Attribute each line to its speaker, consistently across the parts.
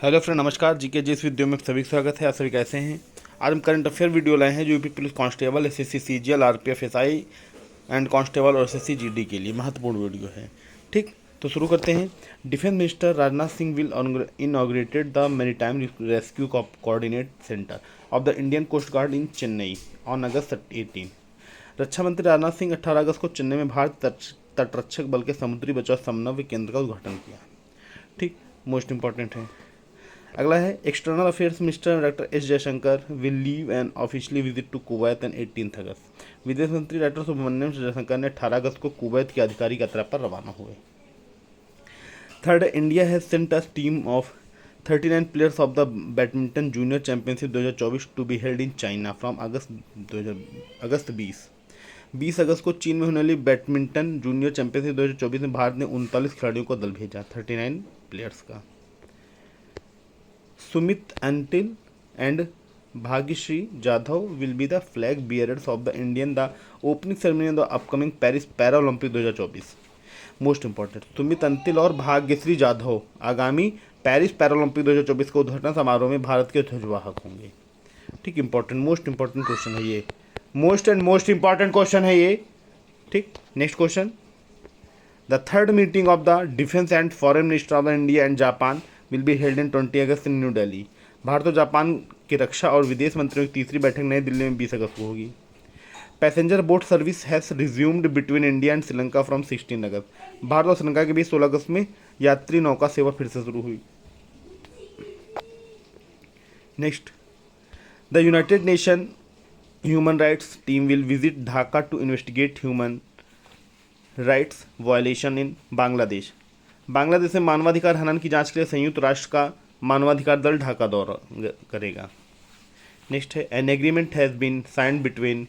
Speaker 1: Hello friend, नमस्कार। GK जी इस video में सभी का स्वागत है। आप सभी कैसे हैं? आज हम करंट अफेयर वीडियो लाए हैं जो UP police constable, SSC, CGL, RPF, SI and constable और एसएससी जीडी के लिए महत्वपूर्ण वीडियो है। ठीक, तो शुरू करते हैं। Defence minister Rajnath Singh will inaugurated the maritime rescue coordinate centre of the Indian coast guard in Chennai on August 18। रक्षा मंत्री राजनाथ सिंह 18 अगस्त को चेन्नई में भारत तटरक्षक बल के समुद्री बचाव समन्वय केंद्र का उद्घाटन किया। ठीक, मोस्ट इंपॉर्टेंट है। अगला है, external affairs minister doctor S Jaishankar will leave an officially visit to Kuwait on 18 August. विदेश मंत्री डॉक्टर सुब्रमण्यम जयशंकर ने 18 अगस्त को कुवैत की आधिकारिक यात्रा पर रवाना हुए। Third, India has sent a team of 39 players of the badminton junior championship 2024 to be held in China from August 20 अगस्त को चीन में होने वाली बैडमिंटन जूनियर चैंपियनशिप 2024 में भारत ने 39 खिलाड़ियों का दल भेजा, 39 प्लेयर्स का। Sumit until and Bhagyashree Jadhav will be the flag bearers of the Indian the opening ceremony of the upcoming Paris para Olympic 2024। Most important, Sumit Antil और भाग्यश्री जाधव आगामी पेरिस पैरा ओलंपिक 2024 के उद्घाटन समारोह में भारत के ध्वजवाहक होंगे। ठीक, इंपॉर्टेंट, मोस्ट इंपॉर्टेंट क्वेश्चन है ये, मोस्ट इंपॉर्टेंट क्वेश्चन है ये। ठीक, next question. The third meeting of the defence and foreign minister of the India and Japan will be held in 20 August in New Delhi. Bharat और जापान के रक्षा और विदेश मंत्रियों की तीसरी बैठक नई दिल्ली में 20 अगस्त को होगी। Passenger boat service has resumed between India and Sri Lanka from 16 अगस्त। भारत और श्रीलंका के बीच 16 अगस्त में यात्री नौका सेवा फिर से शुरू हुई। Next, the United Nation human rights team will visit Dhaka to investigate human rights violation in Bangladesh. Bangladesh में मानवाधिकार हनन की जांच के लिए संयुक्त राष्ट्र का मानवाधिकार दल ढाका दौरा करेगा। नेक्स्ट है, an agreement has been signed between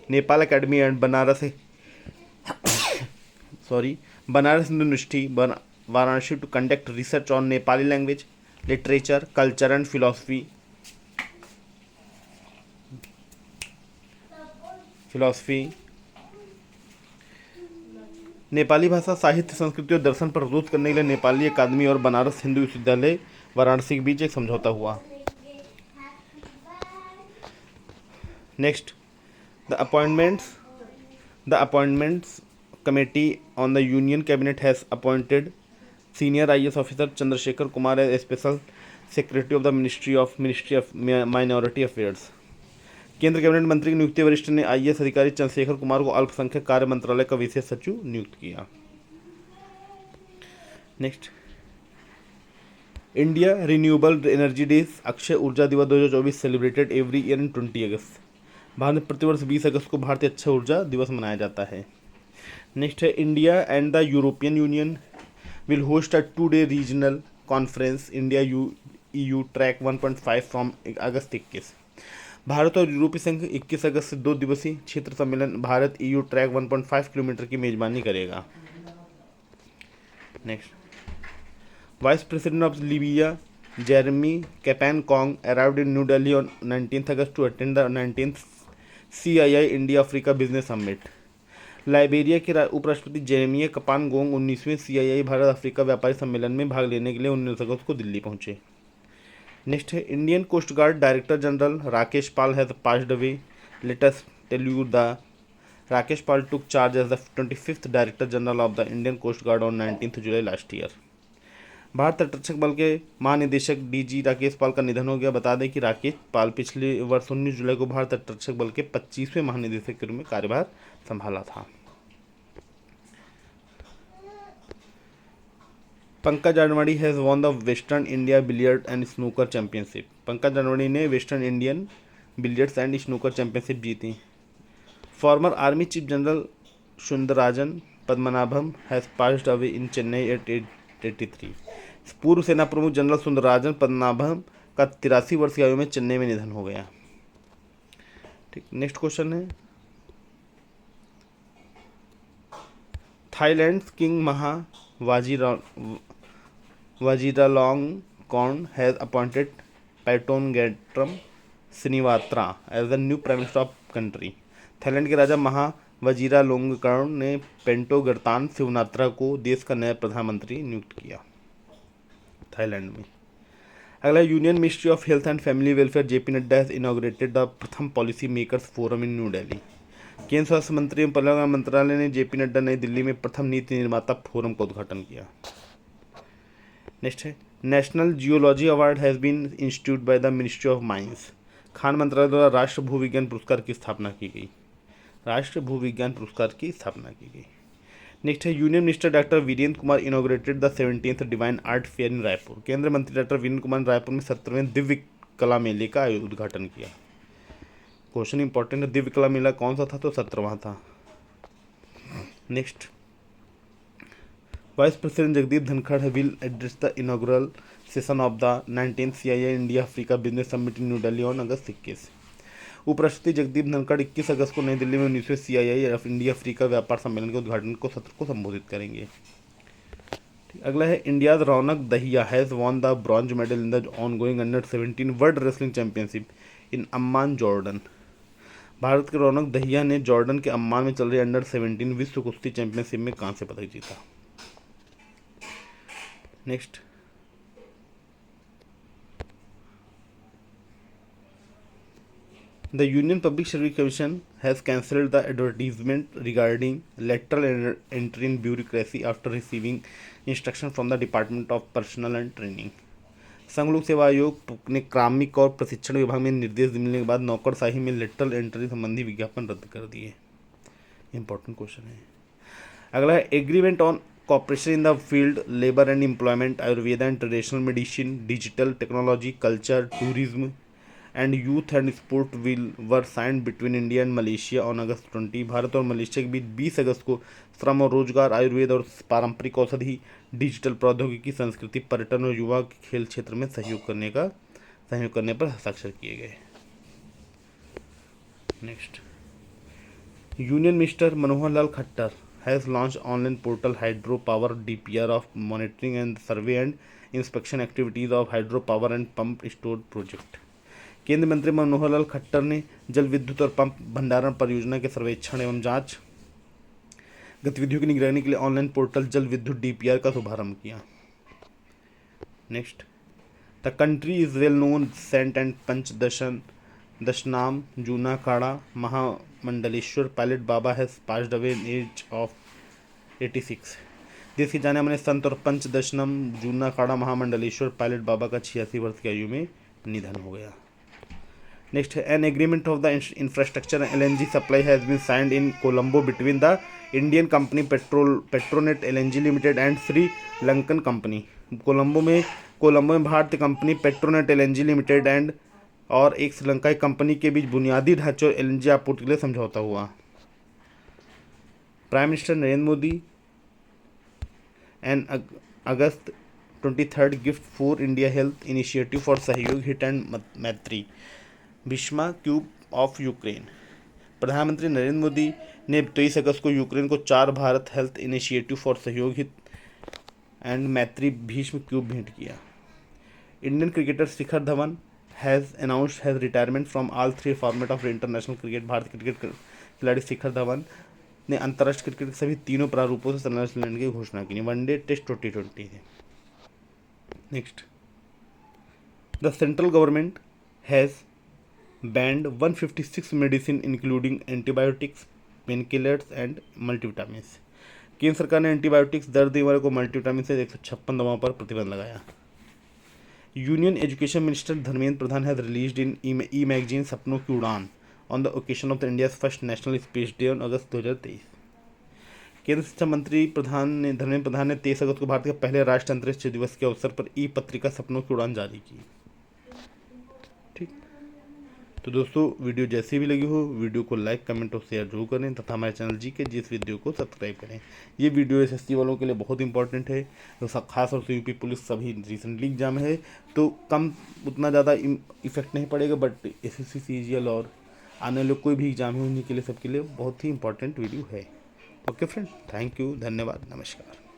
Speaker 1: Nepal academy and Banaras university Varanasi to conduct research on Nepali language, literature, culture and philosophy. Nepali भाषा, साहित्य, संस्कृति और दर्शन पर शोध करने के लिए नेपाली अकादमी और बनारस हिंदू विश्वविद्यालय वाराणसी के बीच एक समझौता हुआ। Next, the appointments committee on the union cabinet has appointed senior IAS officer Chandrashekhar Kumar as special secretary of the ministry of minority affairs. केंद्र कैबिनेट मंत्री की नियुक्ति वरिष्ठ ने आईएएस अधिकारी चंद्रशेखर कुमार को अल्पसंख्यक कार्य मंत्रालय का विशेष सचिव नियुक्त किया। Next, India renewable energy days Akshay ऊर्जा दिवस 2024 सेलिब्रेटेड एवरी ईयर इन 20 अगस्त। भारत में प्रतिवर्ष 20 अगस्त को भारतीय अक्षय ऊर्जा दिवस मनाया जाता है। नेक्स्ट है, India and the European union will host a 2-day regional conference India EU track 1.5 from अगस्त 21। भारत और यूरोपीय संघ 21 अगस्त से 2 दिवसीय क्षेत्र सम्मेलन भारत EU ट्रैक 1.5 किलोमीटर की मेजबानी करेगा। Next, vice president of Libya Jeremy Kpan Koung arrived in New Delhi on 19 August to attend the 19th CII India Africa business summit. Liberia के उपराष्ट्रपति जेरेमी कपान-गोंग 19वें CII भारत अफ्रीका व्यापारी सम्मेलन में भाग लेने के लिए 19 अगस्त को दिल्ली पहुंचे। नेक्स्ट है, Indian coast guard director general Rakesh Pal has passed away. Let us tell you the Rakesh Pal took charge as the 25th director general of the Indian coast guard on 19th July last year. Bharat तटरक्षक बल के महानिदेशक DG Rakesh पाल का निधन हो गया। बता दें कि राकेश पाल पिछले वर्ष 19 जुलाई को भारत तटरक्षक बल के 25वें महानिदेशक के रूप में कार्यभार संभाला था। Pankaj Advani has won the western India billiard and snooker championship. Pankaj Advani ने western Indian billiards and snooker championship जीती। Former army chief general Sundararajan Padmanabhan has passed away in Chennai at 83। पूर्व सेना प्रमुख जनरल सुंदरराजन पद्मनाभम का 83 वर्ष की आयु में चेन्नई में निधन हो गया। ठीक, नेक्स्ट क्वेश्चन है, Thailand king Maha Vajiralongkorn has appointed Paetongtarn Shinawatra as the new prime minister of country. Thailand के राजा महा वाजिरालोंगकॉर्न ने पेंटोगर्तान शिवनात्रा को देश का नया प्रधानमंत्री नियुक्त किया थाईलैंड में। अगला union ministry of health and family welfare JP Nadda has inaugurated the Pratham policy makers forum in New Delhi. केंद्र स्वास्थ्य मंत्री एवं परिवार मंत्रालय ने जेपी नड्डा नई दिल्ली में प्रथम नीति निर्माता फोरम का उद्घाटन किया। नेक्स्ट है national geology award has been institute by the ministry of mines. खान मंत्रालय द्वारा राष्ट्रीय भूविज्ञान पुरस्कार की स्थापना की गई। राष्ट्रीय भूविज्ञान पुरस्कार की स्थापना की गई। नेक्स्ट है union minister doctor Virendra Kumar inaugurated the 17th divine art fair in Raipur. केंद्रीय मंत्री डॉक्टर वीरेंद्र कुमार ने रायपुर में 17वें दिव्य कला मेले का उद्घाटन किया। क्वेश्चन इंपॉर्टेंट है, दिव्य कला मेला कौन सा था? तो 17वां था। Next, vice president Jagdeep Dhankhar will address the inaugural session of the 19th CII India Africa business summit in New Delhi on August 21। उपराष्ट्रपति जगदीप धनखड़ 21 अगस्त को नई दिल्ली में 19वें CII इंडिया अफ्रीका व्यापार सम्मेलन के उद्घाटन को सत्र को संबोधित करेंगे। अगला है India's Raunak Dahiya has won the bronze medal in the ongoing under-17 world wrestling championship in Amman Jordan. Bharat के रौनक दहिया ने जॉर्डन के अम्मान में चल रही अंडर-17 विश्व कुश्ती चैंपियनशिप में कांस्य पदक जीता। Next, the union public service commission has cancelled the advertisement regarding lateral entry in bureaucracy after receiving instruction from the department of personal and training. संघ लोक सेवा आयोग ने कार्मिक और प्रशिक्षण विभाग में निर्देश मिलने के बाद नौकरशाही में लेटरल एंट्री संबंधी विज्ञापन रद्द कर दिए। इंपॉर्टेंट क्वेश्चन है। अगला है agreement on cooperation in the field labor and employment ayurveda and traditional medicine digital technology culture tourism and youth and sport were signed between India and Malaysia on August 20। Bharat और Malaysia के बीच 20 अगस्त को श्रम और रोजगार आयुर्वेद और पारंपरिक औषधि डिजिटल प्रौद्योगिकी संस्कृति पर्यटन और युवा खेल क्षेत्र में सहयोग करने पर हस्ताक्षर किए गए। Next, union minister Manohar Lal Khattar has launched online portal hydro power DPR of monitoring and survey and inspection activities of hydro power and pump storage project। केंद्रीय मंत्री मनोहर लाल खट्टर ने जल विद्युत और पंप भंडारण परियोजना के सर्वेक्षण एवं जांच गतिविधियों की निगरानी के लिए ऑनलाइन पोर्टल जल विद्युत DPR का शुभारंभ किया। Next, the country is well known saint and Panchdashnam Dashnam Juna Akhara Mahamandaleshwar Pilot Baba has passed away in age of 86। देश के जाने माने संत और पंचदशनम जूना खाड़ा महामंडलेश्वर पायलट बाबा का 86 वर्ष की आयु में निधन हो गया। नेक्स्ट है an agreement of the infrastructure LNG supply has been signed in Colombo between the Indian company Petronet LNG limited and Sri Lankan company. Colombo में भारतीय कंपनी पेट्रोनेट LNG लिमिटेड और एक श्रीलंकाई कंपनी के बीच बुनियादी ढांचे और LNG आपूर्ति के लिए समझौता हुआ। प्राइम मिनिस्टर नरेंद्र मोदी एन August 23 gift for India health initiative for Sahyog hit and Maitri Bhishma cube of Ukraine. प्रधानमंत्री नरेंद्र मोदी ने 23 अगस्त को यूक्रेन को 4 भारत हेल्थ इनिशिएटिव फॉर सहयोग हित एंड मैत्री भीष्म क्यूब भेंट किया। Indian cricketer Shikhar Dhawan has announced has retirement from all 3 format of international cricket. भारतीय क्रिकेट खिलाड़ी शिखर धवन ने अंतर्राष्ट्रीय क्रिकेट के सभी तीनों प्रारूपों से संन्यास लेने की घोषणा की। वनडे, टेस्ट, T20 है। Next, the central government has band 156 medicine including antibiotics painkillers and multivitamins. केंद्र सरकार ने एंटीबायोटिक्स दर्द निवारक को मल्टीविटामिन से 156 दवाओं पर प्रतिबंध लगाया। Union education minister Dharmendra Pradhan has released in e magazine सपनों की उड़ान on the occasion of the India's first national space day on August 2023। केंद्र शिक्षा मंत्री धर्मेंद्र प्रधान ने 23 अगस्त को भारत के पहले राष्ट्रीय अंतरिक्ष दिवस के अवसर पर ई पत्रिका सपनों की उड़ान जारी की। ठीक, तो दोस्तों वीडियो जैसी भी लगी हो वीडियो को लाइक कमेंट और शेयर जरूर करें तथा हमारे चैनल GK जिस वीडियो को सब्सक्राइब करें। ये वीडियो SSC वालों के लिए बहुत इंपॉर्टेंट है, तो खास और यूपी पुलिस सभी रिसेंटली एग्जाम है तो कम उतना ज़्यादा इफेक्ट नहीं पड़ेगा, बट SSC CGL और आने वाले कोई भी एग्जाम है उन्हीं के लिए सबके लिए बहुत ही इंपॉर्टेंट वीडियो है। ओके फ्रेंड, थैंक यू, धन्यवाद, नमस्कार।